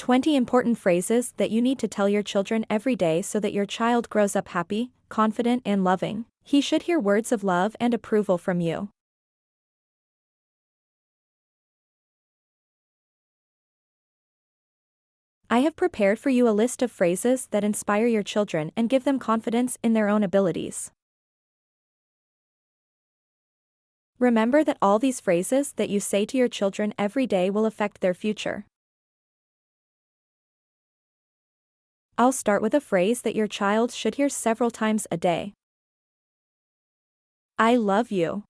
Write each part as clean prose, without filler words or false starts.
20 important phrases that you need to tell your children every day so that your child grows up happy, confident, and loving. He should hear words of love and approval from you. I have prepared for you a list of phrases that inspire your children and give them confidence in their own abilities. Remember that all these phrases that you say to your children every day will affect their future. I'll start with a phrase that your child should hear several times a day. I love you.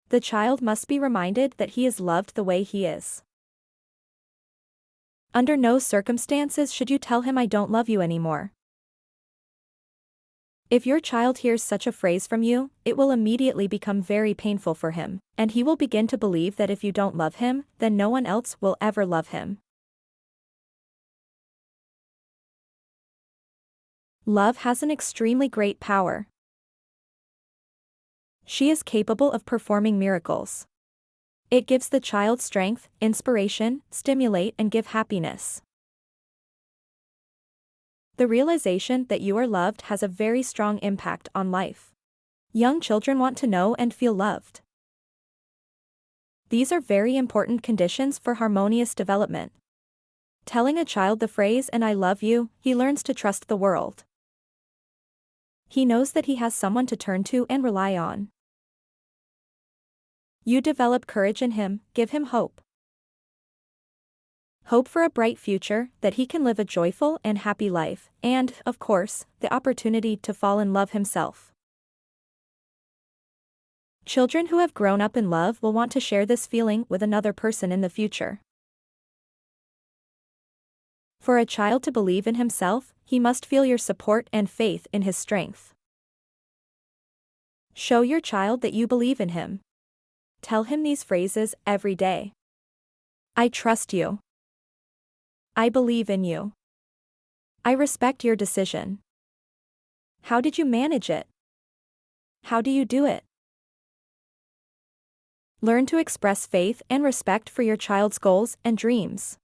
The child must be reminded that he is loved the way he is. Under no circumstances should you tell him I don't love you anymore. If your child hears such a phrase from you, it will immediately become very painful for him, and he will begin to believe that if you don't love him, then no one else will ever love him. Love has an extremely great power. She is capable of performing miracles. It gives the child strength, inspiration, stimulate, and give happiness. The realization that you are loved has a very strong impact on life. Young children want to know and feel loved. These are very important conditions for harmonious development. Telling a child the phrase "and I love you," he learns to trust the world. He knows that he has someone to turn to and rely on. You develop courage in him, give him hope. Hope for a bright future, that he can live a joyful and happy life, and, of course, the opportunity to fall in love himself. Children who have grown up in love will want to share this feeling with another person in the future. For a child to believe in himself, he must feel your support and faith in his strength. Show your child that you believe in him. Tell him these phrases every day. I trust you. I believe in you. I respect your decision. How did you manage it? How do you do it? Learn to express faith and respect for your child's goals and dreams.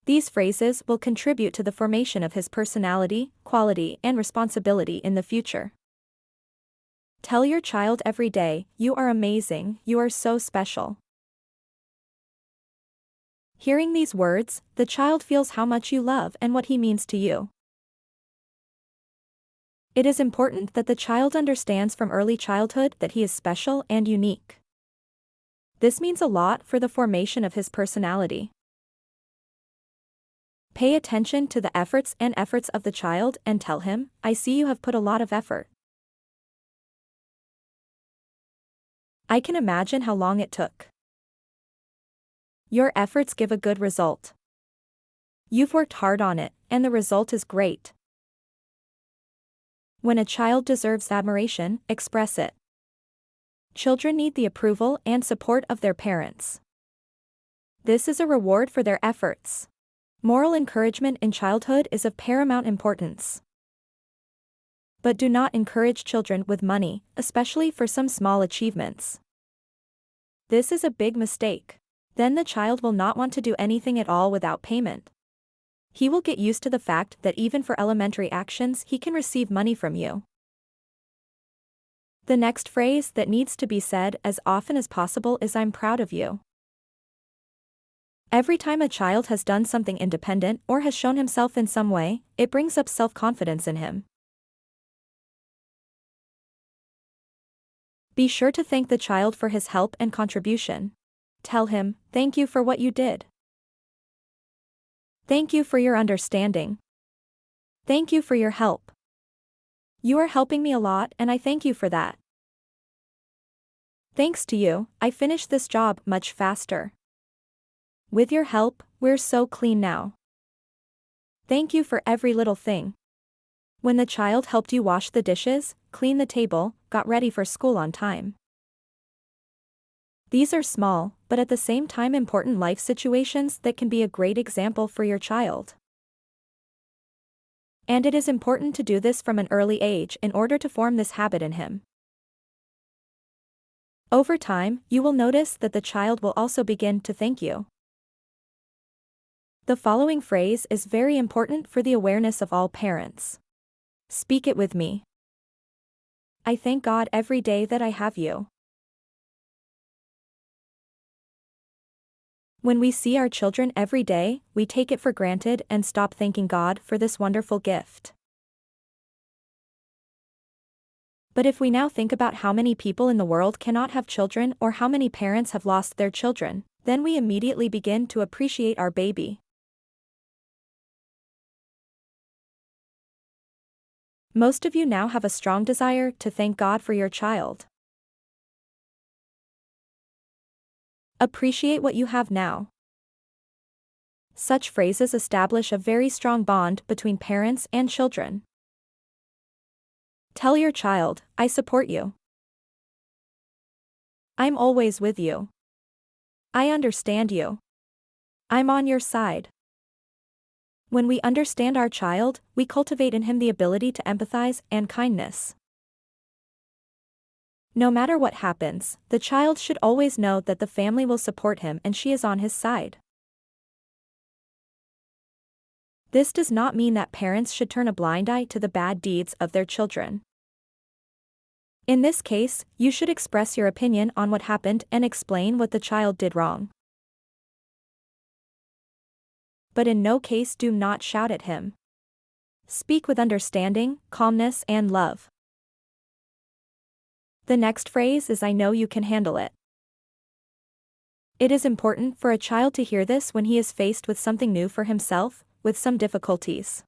These phrases will contribute to the formation of his personality, quality, and responsibility in the future. Tell your child every day, you are amazing, you are so special. Hearing these words, the child feels how much you love and what he means to you. It is important that the child understands from early childhood that he is special and unique. This means a lot for the formation of his personality. Pay attention to the efforts of the child and tell him, I see you have put a lot of effort. I can imagine how long it took. Your efforts give a good result. You've worked hard on it, and the result is great. When a child deserves admiration, express it. Children need the approval and support of their parents. This is a reward for their efforts. Moral encouragement in childhood is of paramount importance. But do not encourage children with money, especially for some small achievements. This is a big mistake. Then the child will not want to do anything at all without payment. He will get used to the fact that even for elementary actions he can receive money from you. The next phrase that needs to be said as often as possible is I'm proud of you. Every time a child has done something independent or has shown himself in some way, it brings up self-confidence in him. Be sure to thank the child for his help and contribution. Tell him, thank you for what you did. Thank you for your understanding. Thank you for your help. You are helping me a lot and I thank you for that. Thanks to you, I finished this job much faster. With your help, we're so clean now. Thank you for every little thing. When the child helped you wash the dishes, clean the table, got ready for school on time. These are small, but at the same time important life situations that can be a great example for your child. And it is important to do this from an early age in order to form this habit in him. Over time, you will notice that the child will also begin to thank you. The following phrase is very important for the awareness of all parents. Speak it with me. I thank God every day that I have you. When we see our children every day, we take it for granted and stop thanking God for this wonderful gift. But if we now think about how many people in the world cannot have children or how many parents have lost their children, then we immediately begin to appreciate our baby. Most of you now have a strong desire to thank God for your child. Appreciate what you have now. Such phrases establish a very strong bond between parents and children. Tell your child, I support you. I'm always with you. I understand you. I'm on your side. When we understand our child, we cultivate in him the ability to empathize and kindness. No matter what happens, the child should always know that the family will support him and she is on his side. This does not mean that parents should turn a blind eye to the bad deeds of their children. In this case, you should express your opinion on what happened and explain what the child did wrong. But in no case do not shout at him. Speak with understanding, calmness, and love. The next phrase is I know you can handle it. It is important for a child to hear this when he is faced with something new for himself, with some difficulties.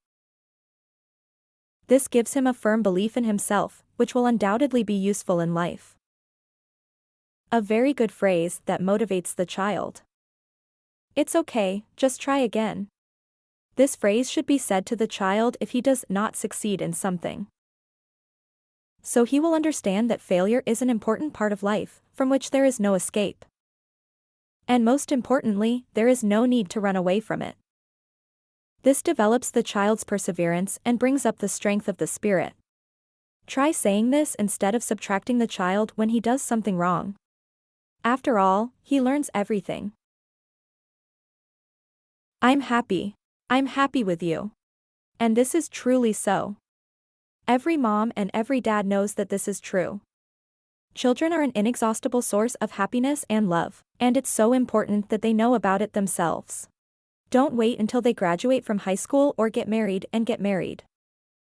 This gives him a firm belief in himself, which will undoubtedly be useful in life. A very good phrase that motivates the child. It's okay, just try again. This phrase should be said to the child if he does not succeed in something. So he will understand that failure is an important part of life, from which there is no escape. And most importantly, there is no need to run away from it. This develops the child's perseverance and brings up the strength of the spirit. Try saying this instead of subtracting the child when he does something wrong. After all, he learns everything. I'm happy with you. And this is truly so. Every mom and every dad knows that this is true. Children are an inexhaustible source of happiness and love, and it's so important that they know about it themselves. Don't wait until they graduate from high school or get married.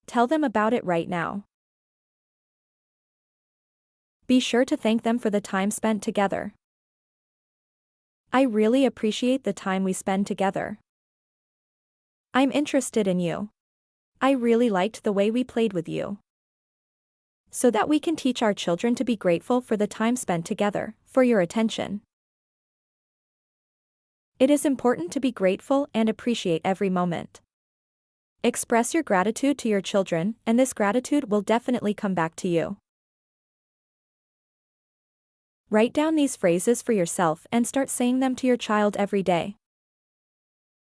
Tell them about it right now. Be sure to thank them for the time spent together. I really appreciate the time we spend together. I'm interested in you. I really liked the way we played with you. So that we can teach our children to be grateful for the time spent together, for your attention. It is important to be grateful and appreciate every moment. Express your gratitude to your children, and this gratitude will definitely come back to you. Write down these phrases for yourself and start saying them to your child every day.